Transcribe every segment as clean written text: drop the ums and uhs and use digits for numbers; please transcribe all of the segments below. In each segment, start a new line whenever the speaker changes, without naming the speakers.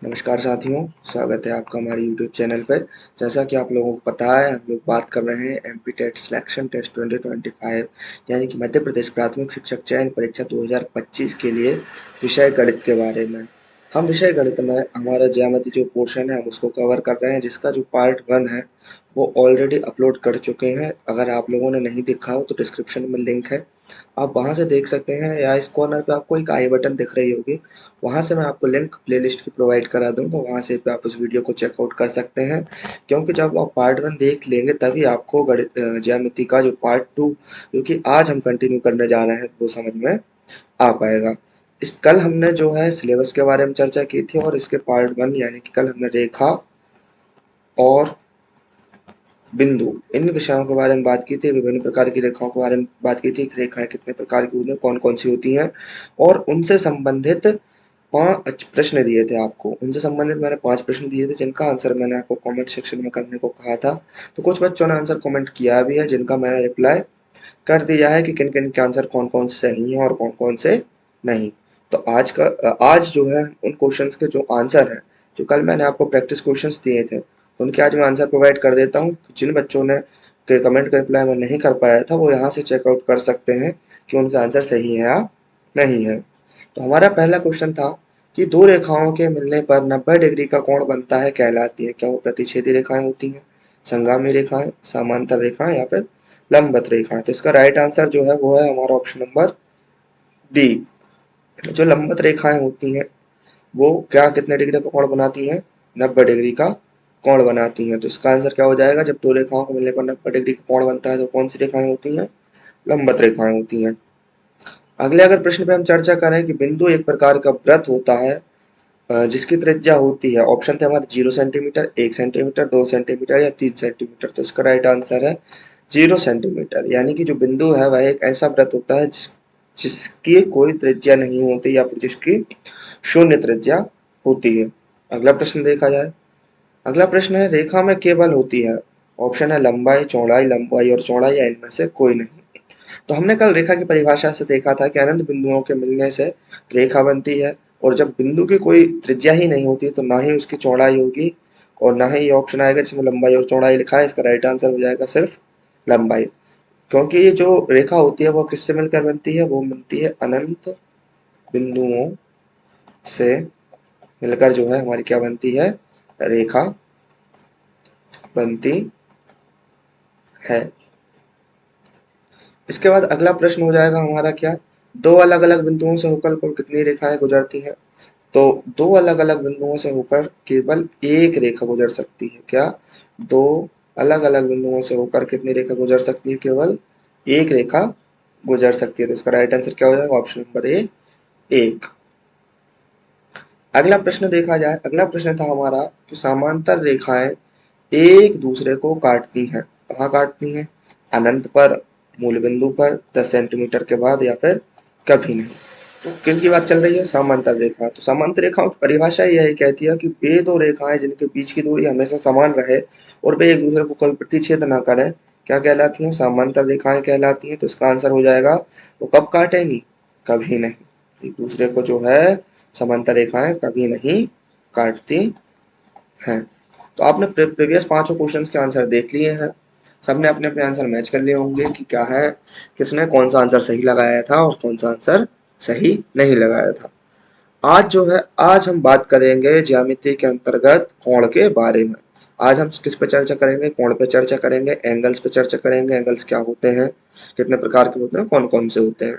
नमस्कार साथियों, स्वागत है आपका हमारे YouTube चैनल पर। जैसा कि आप लोगों को पता है, हम लोग बात कर रहे हैं एमपी टेट सिलेक्शन टेस्ट 2025 यानी कि मध्य प्रदेश प्राथमिक शिक्षक चयन परीक्षा 2025 के लिए विषय गणित के बारे में। हम विषय गणित में हमारा ज्यामिति जो पोर्शन है हम उसको कवर कर रहे हैं, जिसका जो पार्ट 1 है वो ऑलरेडी अपलोड कर चुके हैं। अगर आप लोगों ने नहीं देखा हो तो डिस्क्रिप्शन में लिंक है, आप वहां से देख सकते हैं, या इस कॉर्नर पे आपको एक आई बटन दिख रही होगी, वहाँ से मैं आपको लिंक प्लेलिस्ट की प्रोवाइड करा दूँगा। वहाँ से पे आप उस वीडियो को चेकआउट कर सकते हैं, क्योंकि जब आप पार्ट 1 देख लेंगे तभी आपको गणित ज्यामिति का जो पार्ट 2 जो कि आज हम कंटिन्यू करने जा रहे हैं वो समझ में आ पाएगा। इस कल हमने जो है सिलेबस के बारे में चर्चा की थी, और इसके पार्ट 1 यानी कि कल हमने रेखा और बिंदु इन विषयों के बारे में बात की थी। विभिन्न प्रकार की रेखाओं के बारे में बात की थी, रेखाएं कितने प्रकार की होती हैं, कौन कौन सी होती हैं, और उनसे संबंधित 5 प्रश्न दिए थे आपको। उनसे संबंधित मैंने 5 प्रश्न दिए थे, जिनका आंसर मैंने आपको कमेंट सेक्शन में करने को कहा था। तो कुछ बच्चों ने आंसर कमेंट किया भी है, जिनका मैंने रिप्लाई कर दिया है कि किन किन के आंसर कौन कौन से सही हैं और कौन कौन से नहीं। तो आज जो है उन क्वेश्चंस के जो आंसर हैं, जो कल मैंने आपको प्रैक्टिस क्वेश्चंस दिए थे, उनके आज मैं आंसर प्रोवाइड कर देता हूँ। जिन बच्चों ने के कमेंट का रिप्लाई मैं नहीं कर पाया था, वो यहाँ से चेकआउट कर सकते हैं कि उनके आंसर सही है या नहीं है। तो हमारा पहला क्वेश्चन था कि दो रेखाओं के मिलने पर 90 डिग्री का कोण बनता है कहलाती है। क्या वो प्रतिच्छेदी रेखाएं होती हैं, संगामी रेखाएं, समांतर रेखाएं, या फिर लंबवत रेखाएं? तो इसका राइट आंसर जो है वो है हमारा ऑप्शन नंबर डी। जो लंबवत रेखाएं होती हैं वो क्या कितने डिग्री का कोण बनाती हैं? 90 डिग्री का कोण बनाती हैं। तो इसका आंसर क्या हो जाएगा? जब दो रेखाओं को मिलने पर 90 डिग्री का कोण बनता है तो कौन सी रेखाएं होती हैं? लंबवत रेखाएं होती हैं। अगले अगर प्रश्न पे हम चर्चा करें कि बिंदु एक प्रकार का वृत्त होता है जिसकी त्रिज्या होती है, ऑप्शन थे हमारे 0 सेंटीमीटर, 1 सेंटीमीटर, 2 सेंटीमीटर या 3 सेंटीमीटर। तो इसका राइट आंसर है 0 सेंटीमीटर। यानी कि जो बिंदु है वह एक ऐसा वृत्त होता है जिसकी कोई त्रिज्या नहीं होती, या फिर जिसकी शून्य त्रिज्या होती है। अगला प्रश्न देखा जाए। अगला प्रश्न है, रेखा में केवल होती है, ऑप्शन है लंबाई, चौड़ाई, लंबाई और चौड़ाई, या इनमें से कोई नहीं। तो हमने कल रेखा की परिभाषा से देखा था कि अनंत बिंदुओं के मिलने से रेखा बनती है, और जब बिंदु की कोई त्रिज्या ही नहीं होती तो ना ही उसकी चौड़ाई होगी और ना ही ये ऑप्शन आएगा जिसमें लंबाई और चौड़ाई लिखा है। इसका राइट आंसर हो जाएगा सिर्फ लंबाई, क्योंकि ये जो रेखा होती है वो किससे मिलकर बनती है? वो बनती है अनंत बिंदुओं से मिलकर जो है हमारी क्या बनती है? रेखा बनती है। इसके बाद अगला प्रश्न हो जाएगा हमारा क्या, दो अलग अलग बिंदुओं से होकर कुल कितनी रेखाएं गुजरती हैं? तो दो अलग अलग बिंदुओं से होकर केवल एक रेखा गुजर सकती है। क्या दो अलग अलग बिंदुओं से होकर कितनी रेखा गुजर सकती है? केवल एक रेखा गुजर सकती है। तो इसका राइट आंसर क्या हो जाएगा? ऑप्शन नंबर ए, एक। अगला प्रश्न देखा जाए। अगला प्रश्न था हमारा कि समांतर रेखाएं एक दूसरे को काटती हैं, कहाँ काटती हैं? अनंत पर, मूल बिंदु पर, 10 सेंटीमीटर के बाद, या फिर कभी नहीं। तो किनकी बात चल रही है? समांतर रेखा। तो समांतर रेखाओं की परिभाषा यही कहती है कि वे दो रेखाएं जिनके बीच की दूरी हमेशा समान रहे और वे एक दूसरे को कभी प्रतिच्छेद ना करें, क्या कहलाती हैं? समांतर रेखाएं कहलाती हैं। तो इसका आंसर हो जाएगा, वो कब काटेंगी? कभी नहीं। एक दूसरे को जो है समांतर रेखाएं कभी नहीं काटती हैं। तो आपने प्रीवियस पांचों क्वेश्चंस के आंसर देख लिए हैं। सबने अपने अपने आंसर मैच कर लिए होंगे कि क्या है, किसने कौन सा आंसर सही लगाया था और कौन सा आंसर सही नहीं लगाया था। आज हम बात करेंगे ज्यामिति के अंतर्गत कोण के बारे में। आज हम किस पे चर्चा करेंगे? कोण पे चर्चा करेंगे, एंगल्स पे चर्चा करेंगे। एंगल्स क्या होते हैं, कितने प्रकार के होते हैं, कौन कौन से होते हैं।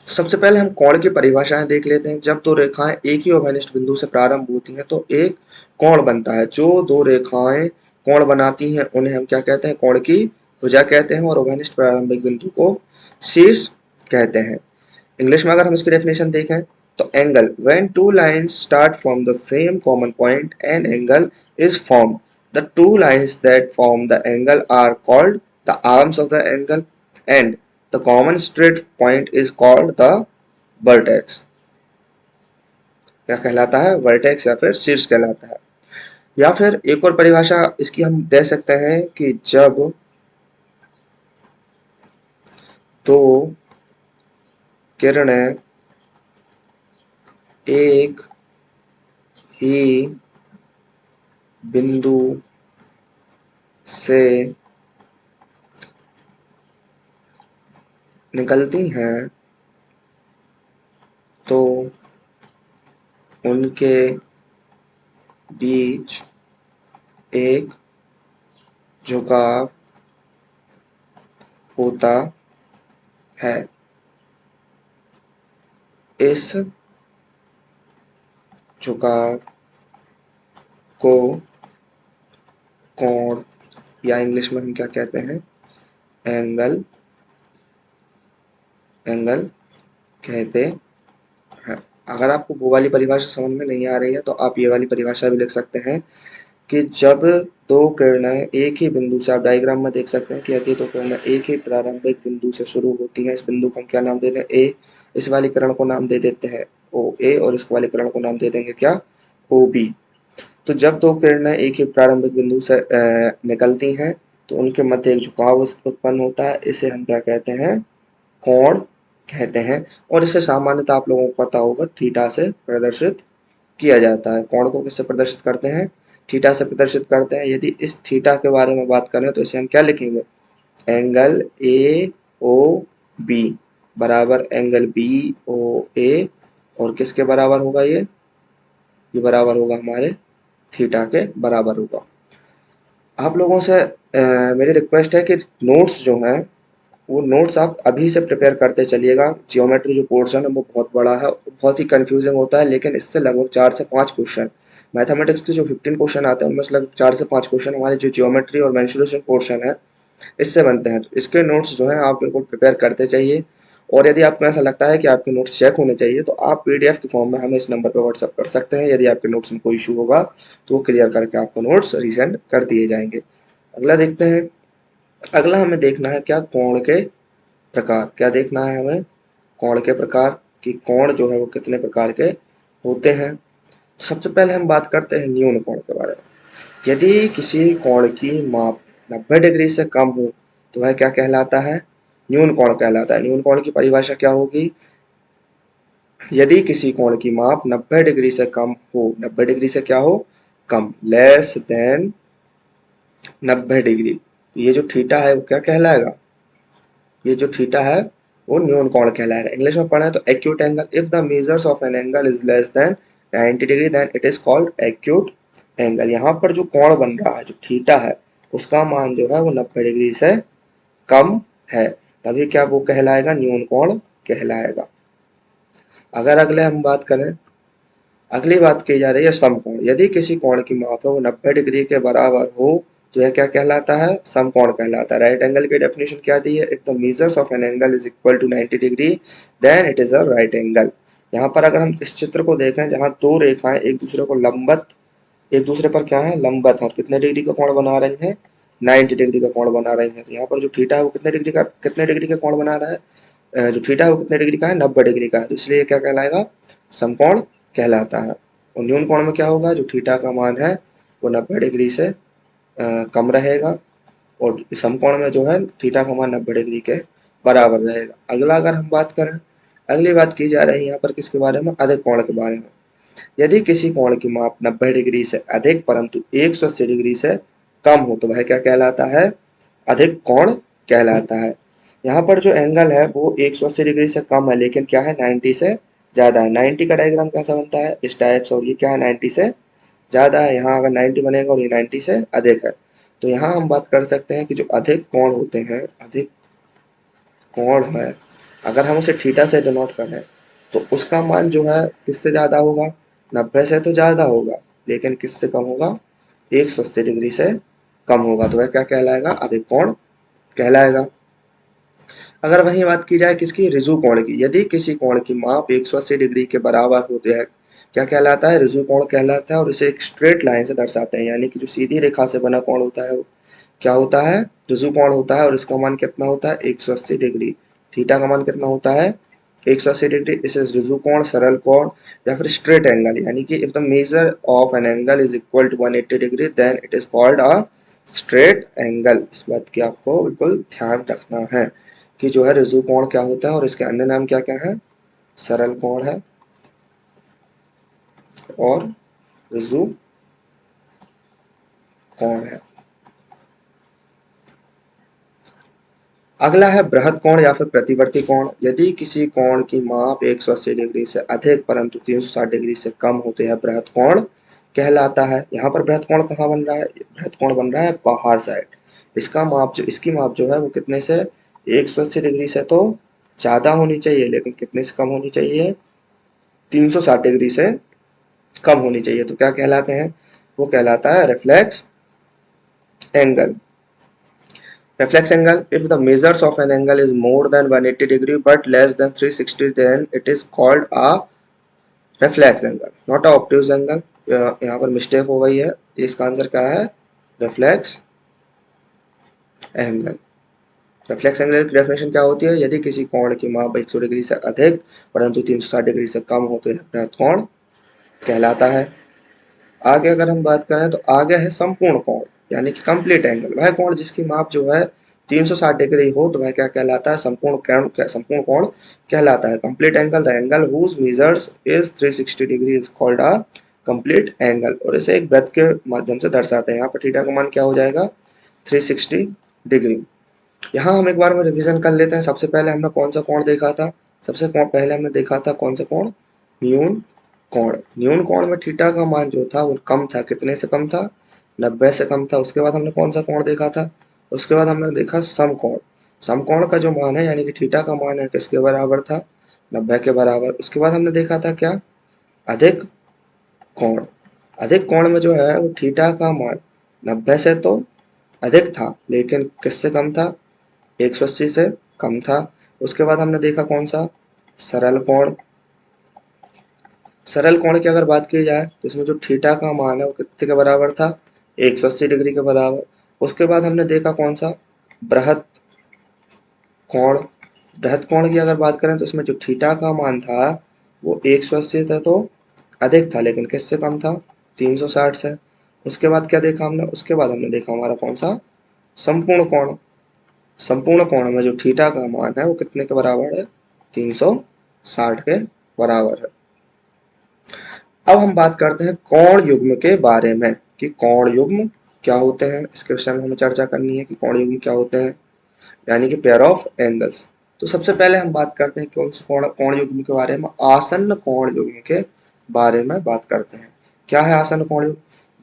सबसे पहले हम कोण की परिभाषाएं देख लेते हैं। जब दो रेखाएं एक ही अभिनिष्ट बिंदु से प्रारंभ होती हैं तो एक कोण बनता है। जो दो रेखाएं कोण बनाती हैं उन्हें हम क्या कहते हैं? कोण की भुजा कहते हैं, और अभिनिष्ट प्रारंभिक बिंदु को शीर्ष कहते हैं। इंग्लिश में अगर हम इसकी डेफिनेशन देखें तो angle, when two lines start from the same common point an angle is formed, the two lines that form the angle are called the arms of the angle, and the common straight point is called the vertex. क्या कहलाता है? Vertex या फिर शीर्ष कहलाता है। या फिर एक और परिभाषा इसकी हम दे सकते हैं कि जब दो किरणें एक ही बिंदु से निकलती हैं तो उनके बीच एक झुकाव होता है। इस झुकाव को कोण या इंग्लिश में हम क्या कहते हैं, एंगल एंगल कहते हैं। अगर आपको वो वाली परिभाषा समझ में नहीं आ रही है तो आप ये वाली परिभाषा भी लिख सकते हैं कि जब दो किरणें एक ही बिंदु से, आप डायग्राम में देख सकते हैं कि यदि दो किरणें एक ही प्रारंभिक बिंदु से शुरू होती हैं, इस बिंदु को हम क्या नाम देते हैं, ए, इस वाली किरण को नाम दे देते हैं ओ ए, और इस वाली किरण को नाम दे देंगे क्या, ओ बी। तो जब दो किरणें एक ही प्रारंभिक बिंदु से निकलती हैं तो उनके मध्य एक झुकाव उत्पन्न होता है, इसे हम क्या कहते हैं, कोण कहते हैं। और इसे सामान्यतः आप लोगों को पता होगा थीटा से प्रदर्शित किया जाता है। कोण को किससे प्रदर्शित करते हैं, थीटा से प्रदर्शित करते हैं। यदि इस थीटा के बारे में बात करें तो इसे हम क्या लिखेंगे, एंगल ए ओ बी बराबर एंगल बी ओ ए, और किसके बराबर होगा ये बराबर होगा हमारे थीटा के बराबर होगा। आप लोगों से मेरी रिक्वेस्ट है कि नोट्स जो हैं वो नोट्स आप अभी से प्रिपेयर करते चलिएगा। जियोमेट्री जो पोर्शन है वो बहुत बड़ा है, बहुत ही कंफ्यूजिंग होता है, लेकिन इससे लगभग 4 से 5 क्वेश्चन, मैथमेटिक्स के जो 15 क्वेश्चन आते हैं उनमें से लगभग 4 से 5 क्वेश्चन हमारे जो जियोमेट्री और मेंसुरेशन पोर्शन है इससे बनते हैं। तो इसके नोट्स जो हैं आप बिल्कुल प्रिपेयर करते चाहिए। और यदि आपको ऐसा लगता है कि आपके नोट्स चेक होने चाहिए तो आप पीडीएफ के फॉर्म में हमें इस नंबर पर व्हाट्सअप कर सकते हैं। यदि आपके नोट्स में कोई इशू होगा तो वो क्लियर करके आपको नोट्स रिसेंड कर दिए जाएंगे। अगला देखते हैं। अगला हमें देखना है क्या, कोण के प्रकार। क्या देखना है हमें, कोण के प्रकार, कि कोण जो है वो कितने प्रकार के होते हैं। तो सबसे पहले हम बात करते हैं न्यून कोण के बारे में। यदि किसी कोण की माप 90 डिग्री से कम हो तो वह क्या कहलाता है, न्यून कोण कहलाता है। न्यून कोण की परिभाषा क्या होगी, यदि किसी कोण की माप 90 डिग्री से कम हो, 90 डिग्री से क्या हो, कम, लेस देन 90 डिग्री, तो ये जो थीटा है वो क्या कहलाएगा, ये जो थीटा है वो न्यून कोण कहलाएगा। इंग्लिश में पढ़ा है तो acute angle, if the measures of an angle is less than 90 degree then it is called acute angle. यहाँ पर जो कोण बन रहा है, जो थीटा है, उसका मान जो है वो 90 डिग्री से कम है, तभी क्या वो कहलाएगा, न्यून कोण कहलाएगा। अगर अगले हम बात करें, अगली बात की जा रही है समकोण। यदि किसी कोण की माप है वो 90 डिग्री के बराबर हो तो यह क्या कहलाता है, समकोण कहलाता है। राइट एंगल की डेफिनेशन क्या दी है, if the measures of an angle is equal to 90 degree then it is a right angle. यहाँ पर अगर हम इस चित्र को देखें जहाँ दो रेखाएं एक दूसरे को लंबवत, एक दूसरे पर क्या है, लंबवत है, और कितने डिग्री का कोण बना रही है, 90 डिग्री का कोण बना रही है। तो यहाँ पर जो थीटा है वो कितने डिग्री का कोण बना रहा है, जो थीटा है वो कितने डिग्री का है, 90 डिग्री का है, तो इसलिए क्या कहलाएगा, समकोण कहलाता है। और न्यून कोण में क्या होगा, जो थीटा का मान है वो 90 डिग्री से कम रहेगा, और समकोण में जो है थीटा का मान 90 डिग्री के बराबर रहेगा। अगला अगर हम बात करें, अगली बात की जा रही है यहाँ पर किसके बारे में, अधिक कोण के बारे में। यदि किसी कोण की माप 90 डिग्री से अधिक परंतु 180 डिग्री से कम हो तो वह क्या कहलाता है, अधिक कोण कहलाता है। यहाँ पर जो एंगल है वो 180 डिग्री से कम है, लेकिन क्या है, 90 से ज़्यादा है। 90 का डायग्राम कैसा बनता है, इस टाइप से, और ये क्या है, 90 से ज़्यादा है। यहाँ अगर 90 बनेगा और ये 90 से अधिक है, तो यहाँ हम बात कर सकते हैं कि जो अधिक कोण होते हैं, अधिक कोण है, अगर हम उसे थीटा से डिनोट करें तो उसका मान जो है किससे ज़्यादा होगा, 90 से तो ज़्यादा होगा, लेकिन किससे कम होगा, 180 डिग्री से कम होगा, तो वह क्या कहलाएगा, अधिक कोण कहलाएगा। अगर वही बात की जाए किसकी, ऋजु कोण की। यदि किसी कोण की माप 180 डिग्री के बराबर होती है, क्या कहलाता है, ऋजु कोण कहलाता है, और इसे एक स्ट्रेट लाइन से दर्शाते हैं, यानी कि जो सीधी रेखा से बना कोण होता है वो क्या होता है, ऋजु कोण होता है, और इसका मान कितना होता है, 180 डिग्री। थीटा का मान कितना होता है, 180 डिग्री। इसे ऋजु कोण, सरल कोण या फिर स्ट्रेट एंगल, यानी कि if the measure of an angle is equal to 180 degree then it is called a straight angle. इस बात की आपको बिल्कुल ध्यान रखना है कि जो है ऋजु कोण क्या होता है और इसके अन्य नाम क्या क्या है, सरल कोण है और ऋजु कोण है। अगला है बृहद कोण या फिर प्रतिवर्ती कोण। यदि किसी कोण की माप 180 डिग्री से अधिक परंतु 360 डिग्री से कम होते हैं बृहद कोण कहलाता है। यहाँ पर बृहद कोण कहाँ बन रहा है? बृहद कोण बन रहा है बाहर साइड। इसकी माप जो है वो कितने से 180 डिग्री से तो ज्यादा होनी चाहिए, लेकिन कितने से कम होनी चाहिए? 360 डिग्री से कम होनी चाहिए। तो क्या कहलाते हैं? वो कहलाता है reflex angle. Reflex angle, if the measures of an angle is more than 180 degree but less than 360, then it is called a reflex angle, not a obtuse angle। यहाँ पर मिस्टेक हो गई है, इसका आंसर क्या है? Reflex angle. रिफ्लेक्स एंगल की definition क्या होती है? यदि किसी कोण की माप 100 डिग्री से अधिक परंतु 360 डिग्री से कम हो तो यह बृहद कोण कहलाता है। आगे अगर हम बात करें तो आगे है संपूर्ण कोण यानी कि कंप्लीट एंगल। वह कोण जिसकी माप जो है 360 डिग्री हो तो वह क्या कहलाता है? संपूर्ण कोण कहलाता है। Complete angle, the angle whose measures is 360 degree is called a complete angle. और इसे एक वृत्त के माध्यम से दर्शाते हैं। यहाँ पर थीटा का मान क्या हो जाएगा? 360 डिग्री। यहाँ हम एक बार में रिवीजन कर लेते हैं। सबसे पहले हमने कौन सा कोण देखा था? सबसे पहले हमने देखा था कौन सा कोण? न्यून कोण। न्यून कोण में थीटा का मान जो था वो कम था। कितने से कम था? 90 से कम था। उसके बाद हमने कौन सा कोण देखा था? उसके बाद हमने देखा समकोण। समकोण का जो मान है यानी कि थीटा का मान है किसके बराबर था? 90 के बराबर। उसके बाद हमने देखा था क्या? अधिक कोण। अधिक कोण में जो है वो थीटा का मान 90 से तो अधिक था लेकिन किससे कम था? 180 से कम था। उसके बाद हमने देखा कौन सा? सरल कोण। सरल कोण की अगर बात की जाए तो इसमें जो थीटा का मान है वो कितने के बराबर था? 180 डिग्री के बराबर। उसके बाद हमने देखा कौन सा? बृहद कोण। बृहद कोण की अगर बात करें तो इसमें जो थीटा का मान था वो 180 से तो अधिक था लेकिन किससे कम था? 360 से। उसके बाद क्या देखा हमने? उसके बाद हमने देखा हमारा कौन सा? संपूर्ण कोण। संपूर्ण कोण में जो थीटा का मान है वो कितने के बराबर है? 360 के बराबर है। अब हम बात करते हैं कोण युग्म के बारे में कि कोण युग्म क्या होते हैं। इसके विषय में हमें चर्चा करनी है कि कोण युग्म क्या होते हैं, यानी कि पेयर ऑफ एंगल्स। तो सबसे पहले हम बात करते हैं कौन से कोण युग्म के बारे में? आसन्न कोण युग्म के बारे में बात करते हैं। क्या है आसन्न कोण युग्म?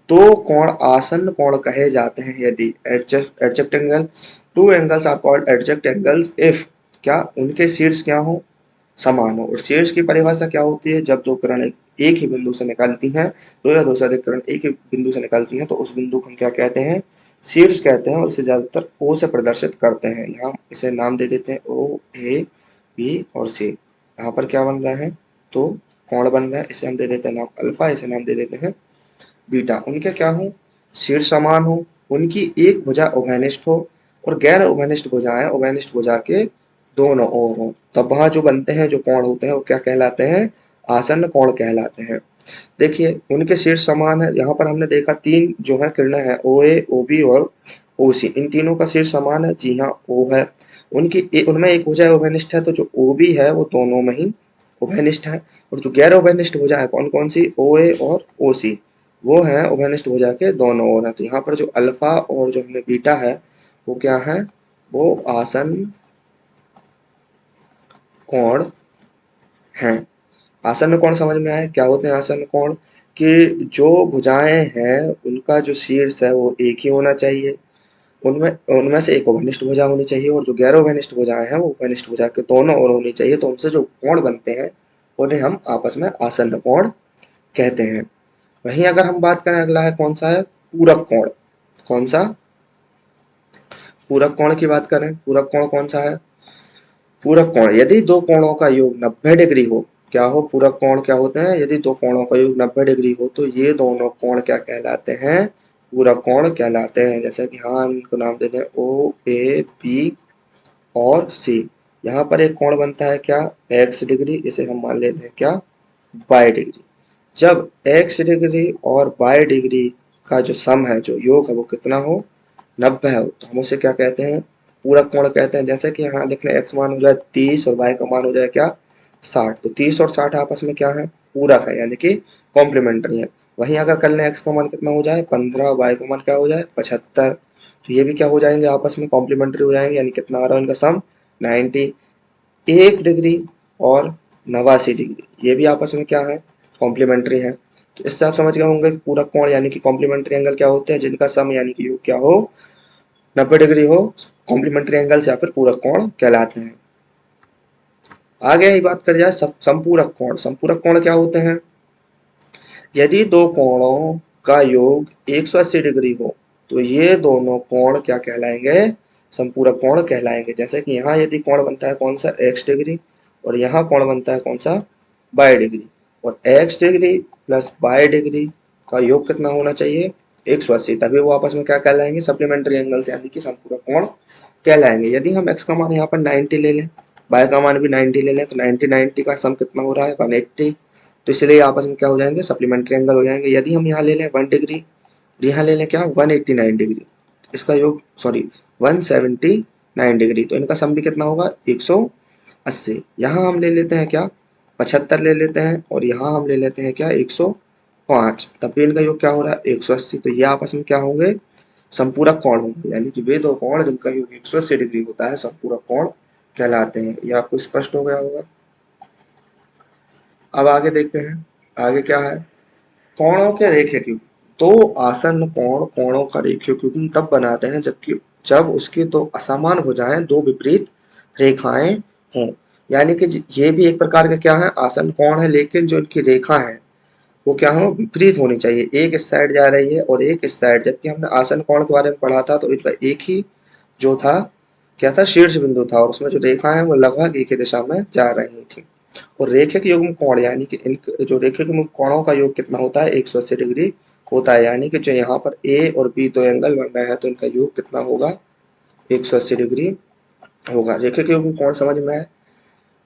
दो कोण आसन्न कोण कहे जाते हैं यदि adjacent angle, two angles are called adjacent angles if क्या उनके शीर्ष क्या हो? समान हो। और शीर्ष की परिभाषा क्या होती है? जब दो किरण एक ही बिंदु से निकलती हैं, दो या दो से अधिक किरण एक ही बिंदु से निकलती हैं तो उस बिंदु को हम क्या कहते हैं? शीर्ष कहते हैं। और इसे ज्यादातर ओ से प्रदर्शित करते हैं। यहाँ इसे नाम दे देते हैं ओ, ए, बी और सी। यहाँ पर क्या बन रहा है? तो कोण बन रहा है। इसे हम दे देते हैं नाम अल्फा, इसे नाम दे देते हैं बीटा। उनके क्या हो? शीर्ष समान हो, उनकी एक भुजा उभयनिष्ठ हो और गैर उभयनिष्ठ भुजाएं उभयनिष्ठ भुजा के दोनों ओर हो। तब वहां जो बनते हैं जो कोण होते हैं वो क्या कहलाते हैं? आसन्न कोण कहलाते हैं। देखिए उनके शीर्ष समान है। यहाँ पर हमने देखा तीन जो है किरणें हैं, ओ ए, ओ बी और ओ सी। इन तीनों का शीर्ष समान है। जी हाँ, ओ है। उनमें एक भुजा उभयनिष्ठ है तो जो ओ बी है वो दोनों में ही उभयनिष्ठ है। और जो गैर उभयनिष्ठ भुजा है कौन कौन सी? ओ ए और ओ सी, वो है उभयनिष्ठ भुजा के दोनों ओर है। तो यहाँ पर जो अल्फा और जो हमने बीटा है वो क्या है? वो आसन्न कोण है। आसन्न कोण समझ में आया क्या होते हैं आसन्न कोण? कि जो भुजाएं हैं उनका जो शीर्ष है वो एक ही होना चाहिए। उनमें उनमें से एक उभयनिष्ठ भुजा होनी चाहिए और जो गैर उभयनिष्ठ भुजाएं हैं वो उभयनिष्ठ भुजा के दोनों ओर होनी चाहिए। तो उनसे जो कोण बनते हैं उन्हें हम आपस में आसन्न कोण कहते हैं। वहीं अगर हम बात करें अगला है कौन सा है? पूरक कोण। कौन सा? पूरक कोण की बात करें, पूरक कोण कौन सा है? पूरक कोण यदि दो कोणों का योग 90 डिग्री हो। क्या हो? पूरक कोण क्या होते हैं? यदि दो कोणों का योग 90 डिग्री हो तो ये दोनों कोण क्या कहलाते हैं? पूरक कोण कहलाते हैं। जैसे कि हाँ हम इनको नाम देते हैं ओ, ए, बी और सी। यहाँ पर एक कोण बनता है क्या? X degree. इसे हम मान लेते हैं क्या? Y degree. जब एक्स डिग्री और वाई डिग्री का जो सम है, जो योग है वो कितना हो? 90 है। तो हम उसे क्या कहते हैं? पूरक कोण कहते हैं। जैसे कि यहाँ लिख लें एक्स मान हो जाए 30 और वाई का मान हो जाए क्या? 60। तो 30 और 60 आपस में क्या है? पूरक है यानी कि कॉम्प्लीमेंट्री है। वहीं अगर कर लें x का मान कितना हो जाए 15, y का मान क्या हो जाए 75, तो ये भी क्या हो जाएंगे आपस में कॉम्प्लीमेंट्री हो जाएंगे, यानी कितना आ रहा है इनका सम 90। 1 डिग्री और 89 डिग्री ये भी आपस में क्या है कॉम्प्लीमेंट्री है। तो इससे आप समझ गए होंगे कि पूरक कोण यानी कि कॉम्प्लीमेंट्री एंगल क्या होते हैं, जिनका सम यानी कि योग क्या हो 90 डिग्री हो, कॉम्प्लीमेंट्री एंगल्स या फिर पूरक कोण कहलाते हैं। आगे ही बात कर जाए संपूरक कोण। संपूरक कोण क्या होते हैं, यदि दो कोणों का योग 180 डिग्री हो तो ये दोनों कोण क्या कहलाएंगे, संपूरक कोण कहलाएंगे। जैसे कि यहाँ यदि कोण बनता है कौन सा x डिग्री और यहाँ कोण बनता है कौन सा y डिग्री, और x degree plus y degree का योग कितना होना चाहिए 180, तभी वो आपस में क्या कहलाएंगे सप्लीमेंट्री एंगल्स यानी कि संपूरक कोण कहलाएंगे। यदि हम x का मान यहाँ पर 90 ले लें, y का मान भी 90 ले लें, तो 90 का सम कितना हो रहा है 180, तो इसलिए आपस में क्या हो जाएंगे सप्लीमेंट्री एंगल हो जाएंगे। यदि हम यहाँ ले लें 1 डिग्री, यहाँ ले लें क्या 189 डिग्री, इसका योग सॉरी 179 डिग्री, तो इनका सम भी कितना होगा 180। यहाँ हम ले लेते हैं क्या 75 ले लेते हैं, और यहाँ हम ले लेते हैं क्या 105, तब भी इनका योग क्या हो रहा है 180, तो ये आपस में क्या होंगे संपूरक कोण होंगे, यानी कि वे दो कोण जिनका योग 180 डिग्री होता है संपूरक कोण कहलाते हैं। ये आपको स्पष्ट हो गया होगा। अब आगे देखते हैं, आगे क्या है, कोणों के रेखिक युग्म। दो आसन्न कोण कोणों का रेखिक युग्म तब बनाते हैं जबकि जब उसकी दो असमान भुजाएं दो विपरीत रेखाएं हों। यानी कि ये भी एक प्रकार का क्या है आसन्न कोण है, लेकिन जो इनकी रेखा है वो क्या हो विपरीत होनी चाहिए, एक इस साइड जा रही है और एक इस साइड। जबकि हमने आसन्न कोण के बारे में पढ़ा था तो इनका एक ही जो था क्या था शीर्ष बिंदु था, और उसमें जो रेखा है वो लगभग एक ही दिशा में जा रही थी। और रेखिक युग्म कोण यानी कि इन जो रेखिक युग्म कोणों का योग कितना होता है 180 डिग्री होता है, यानी कि जो यहाँ पर ए और बी दो एंगल बन रहे हैं तो इनका योग कितना होगा 180 डिग्री होगा। रेखिक युग्म कोण समझ में आए।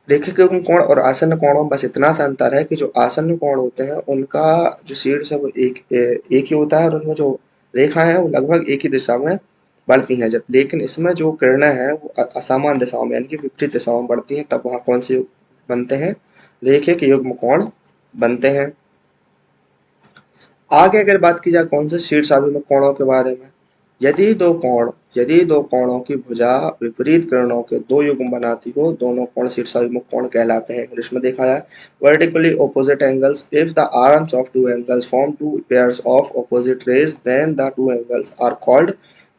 रेखिक युग्म कोण और आसन्न कोणों में बस इतना सा अंतर है कि जो आसन्न कोण होते हैं उनका जो शीर्ष है वो एक ही होता है, और उनमें जो रेखा है वो लगभग एक ही दिशा में बढ़ती हैं, जब लेकिन इसमें जो किरणें हैं वो असमान दिशाओं में यानी कि विपरीत दिशाओं में बढ़ती हैं, तब वहाँ कौन से युग बनते हैं रेखिक युग्म कोण बनते हैं। आगे अगर बात की जाए कौन से शीर्षाभिमुख कोणों के बारे में, यदि दो कोणों की भुजा विपरीत किरणों के दो युग्म बनाती हो दोनों कोण शीर्षाभिमुख कोण कहलाते हैं। इंग्लिश में देखा जाए vertically opposite angles, if the arms of two angles form two pairs of opposite rays then the two angles are called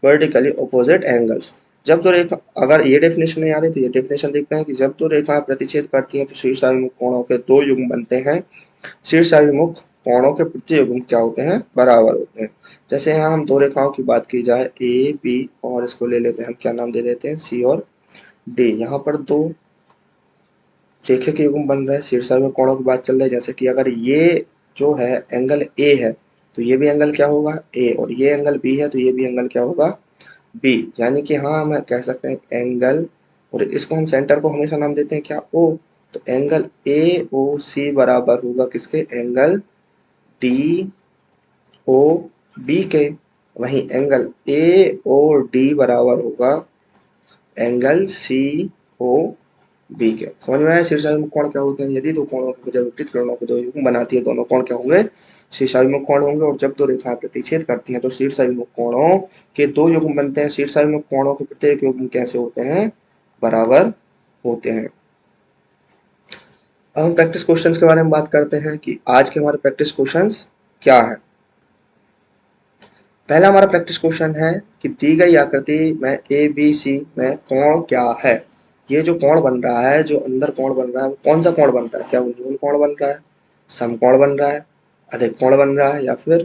vertically opposite angles. जब दो रेखा, अगर ये डेफिनेशन नहीं आ रही तो ये डेफिनेशन देखते हैं कि जब दो रेखाएं प्रतिच्छेद करती हैं तो शीर्षाभिमुख कोणों के दो युग्म बनते हैं। शीर्षाभिमुख कोणों के प्रति युग्म क्या होते हैं बराबर होते हैं। जैसे यहाँ हम दो रेखाओं की बात की जाए ए बी, और इसको ले लेते हैं हम क्या नाम दे देते हैं सी और डी। यहाँ पर दो रेखिक युग्म बन रहे हैं, शीर्षाभिमुख कोणों की बात चल रही है। जैसे कि अगर ये जो है एंगल ए है तो ये भी एंगल क्या होगा ए, और ये एंगल बी है तो ये भी एंगल क्या होगा बी, यानी कि हाँ हम कह सकते हैं एंगल, और इसको हम सेंटर को हमेशा नाम देते हैं क्या ओ, तो एंगल ए ओ सी बराबर होगा किसके एंगल डी ओ बी के। वहीं एंगल ए ओ डी बराबर होगा एंगल सी ओ बी के। समझ में आया शीर्षाभिमुख कोण क्या होते हैं, यदि दो कोणों की भुजा विपरीत किरणों के दो युग्म बनाती है दोनों कोण क्या होंगे शीर्षाभिमुख कोण होंगे। और जब दो रेखाएं प्रतिच्छेद करती हैं तो शीर्षाभिमुख कोणों के दो युग्म बनते हैं। शीर्षाभिमुख कोणों के प्रत्येक युग्म कैसे होते हैं बराबर होते हैं। अब हम प्रैक्टिस क्वेश्चंस के बारे में बात करते हैं कि आज के हमारे प्रैक्टिस क्वेश्चंस क्या है। पहला हमारा प्रैक्टिस क्वेश्चन है कि दी गई आकृति में ए बी सी में कोण क्या है। ये जो कोण बन रहा है, जो अंदर कोण बन रहा है वो कौन सा कोण बन रहा है, क्या वो न्यून कोण बन रहा है, समकोण बन रहा है, अधिक कोण बन रहा है, या फिर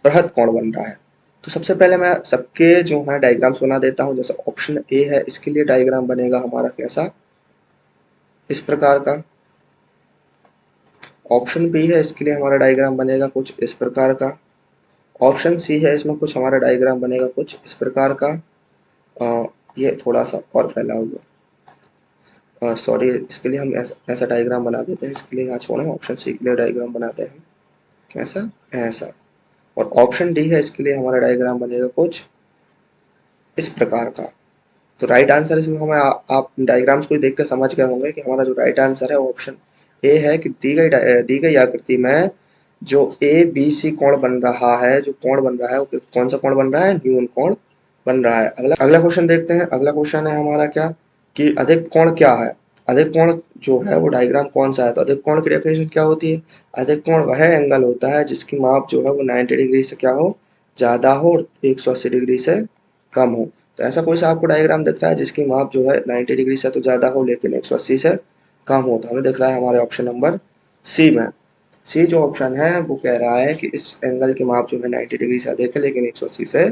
बृहद कोण बन रहा है। तो सबसे पहले मैं सबके जो है डायग्राम्स बना देता हूँ। जैसे ऑप्शन ए है इसके लिए डायग्राम बनेगा हमारा कैसा इस प्रकार का, ऑप्शन बी है इसके लिए हमारा डायग्राम बनेगा कुछ इस प्रकार का, ऑप्शन सी है इसमें कुछ हमारा डायग्राम बनेगा कुछ इस प्रकार का। ये थोड़ा सा और फैला हुआ, सॉरी इसके लिए हम ऐसा डायग्राम बना देते हैं, इसके लिए यहाँ छोड़ें, ऑप्शन सी के लिए डायग्राम बनाते हैं कैसा ऐसा। और ऑप्शन डी है इसके लिए हमारा डायग्राम बनेगा कुछ इस प्रकार का। तो राइट आंसर इसमें हमें आप डायग्राम्स को देख कर समझ गए होंगे कि हमारा जो राइट आंसर है ऑप्शन ए है कि दी गई आकृति में जो ए बी सी कोण बन रहा है, जो कोण बन रहा है वो कौन सा कोण बन रहा है, न्यून कोण बन रहा है। अगला अगला क्वेश्चन देखते हैं। अगला क्वेश्चन है हमारा क्या कि अधिक कोण क्या है। अधिक कोण जो है वो डायग्राम कौन सा है, तो अधिक कोण की डेफिनेशन क्या होती है, अधिक कोण वह एंगल होता है जिसकी माप जो है वो 90 डिग्री से क्या हो, ज्यादा हो और 180 डिग्री से कम हो। तो ऐसा कोई सा आपको डायग्राम दिख रहा है जिसकी माप जो है 90 डिग्री से तो ज्यादा हो लेकिन 180 से कम हो, तो हमें दिख रहा है हमारे ऑप्शन नंबर सी में। सी जो ऑप्शन है वो कह रहा है कि इस एंगल की माप जो है 90 डिग्री से अधिक है लेकिन 180 से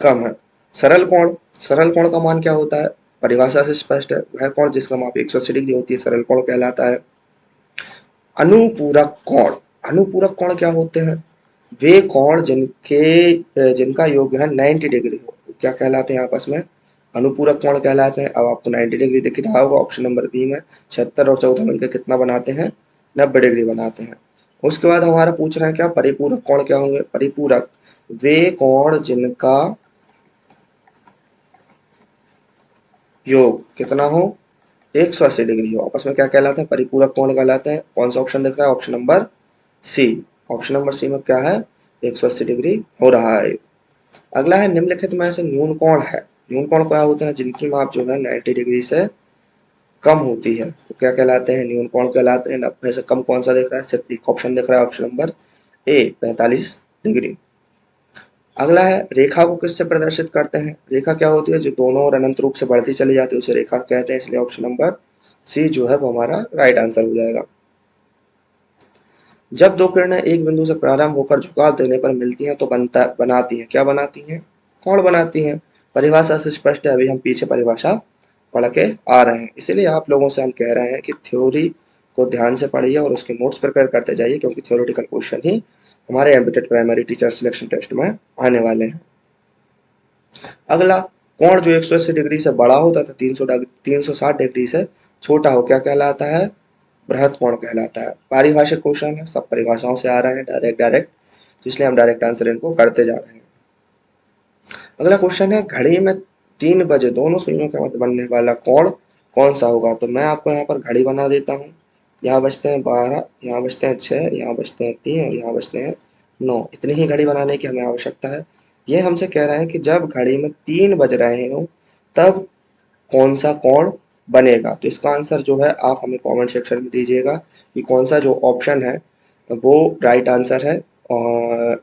कम है। सरल कोण, सरल कोण का मान क्या होता है, परिभाषा से स्पष्ट है, वह कोण जिसका माप 180 डिग्री होती है सरल कोण कहलाता है। अनुपूरक कोण, अनुपूरक कोण क्या होते हैं, वे कोण जिनका योग है 90 डिग्री हो, तो क्या कहलाते हैं आपस में, अनुपूरक कोण कहलाते हैं। अब आपको 90 डिग्री दिख रहा होगा ऑप्शन नंबर बी में, 76 और 14 मिलकर कितना बनाते हैं, 90 डिग्री बनाते हैं। उसके बाद हमारा पूछ रहे हैं क्या परिपूरक कोण क्या होंगे, परिपूरक वे कोण जिनका योग कितना हो, 180 डिग्री हो, आपस में क्या कहलाते हैं, परिपूरक कोण कहलाते हैं। कौन सा ऑप्शन दिख रहा है, option number C. Option number C में क्या है, 180 डिग्री हो रहा है। अगला है निम्नलिखित में से न्यून कोण है, न्यून कोण क्या होते हैं, जिनकी माप जो है 90 डिग्री से कम होती है, तो क्या कहलाते हैं, न्यून कोण कहलाते हैं। 90 से कम कौन सा दिख रहा है, सिर्फ एक ऑप्शन दिख रहा है, ऑप्शन नंबर ए 45 डिग्री। अगला है रेखा को किससे प्रदर्शित करते हैं, रेखा क्या होती है जो दोनों ओर अनंत रूप से बढ़ती चली जाती है उसे रेखा कहते हैं, इसलिए ऑप्शन नंबर सी जो है वो हमारा राइट आंसर हो जाएगा। जब दो किरणें एक बिंदु से प्रारंभ होकर झुकाव देने पर मिलती हैं तो बनाती हैं, क्या बनाती हैं, कोण बनाती हैं। परिभाषा से स्पष्ट है, अभी हम पीछे परिभाषा पढ़ के आ रहे हैं, इसीलिए आप लोगों से हम कह रहे हैं कि थ्योरी को ध्यान से पढ़िए और उसके नोट्स प्रिपेयर करते जाइए क्योंकि थ्योरेटिकल क्वेश्चन ही हमारे MPTET primary teacher selection test में आने वाले हैं। अगला, कोण जो 180 डिग्री से बड़ा हो तथा 360 डिग्री से छोटा हो क्या कहलाता है, बृहत कोण कहलाता है। पारिभाषिक क्वेश्चन है, सब परिभाषाओं से आ रहे हैं डायरेक्ट डायरेक्ट, तो इसलिए हम डायरेक्ट आंसर इनको करते जा रहे हैं। अगला क्वेश्चन है घड़ी में 3 बजे दोनों सुइयों के मध्य बनने वाला कोण कौन सा होगा, तो मैं आपको यहाँ पर घड़ी बना देता हूँ। यहाँ बजते हैं 12, यहाँ बजते हैं 6, यहाँ बजते हैं 3 और यहाँ बजते हैं 9, इतनी ही घड़ी बनाने की हमें आवश्यकता है। ये हमसे कह रहे हैं कि जब घड़ी में 3 बज रहे हो तब कौन सा कोण बनेगा, तो इसका आंसर जो है आप हमें कमेंट सेक्शन में दीजिएगा कि कौन सा जो ऑप्शन है वो राइट आंसर है, और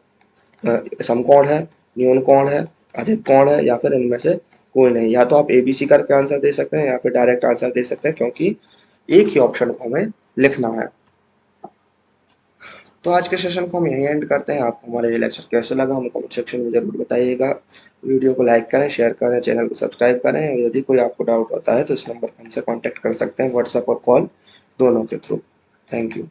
समकोण है, न्यून कोण है, अधिक कोण है या फिर इनमें से कोई नहीं। या तो आप ए बी सी करके आंसर दे सकते हैं या फिर डायरेक्ट आंसर दे सकते हैं क्योंकि एक ही ऑप्शन को हमें लिखना है। तो आज के सेशन को हम यहीं एंड करते हैं। आपको हमारा ये लेक्चर कैसे लगा हमें कमेंट सेक्शन में जरूर बताइएगा। वीडियो को लाइक करें, शेयर करें, चैनल को सब्सक्राइब करें और यदि कोई आपको डाउट होता है तो इस नंबर पर हमसे कॉन्टैक्ट कर सकते हैं व्हाट्सएप और कॉल दोनों के थ्रू। Thank you.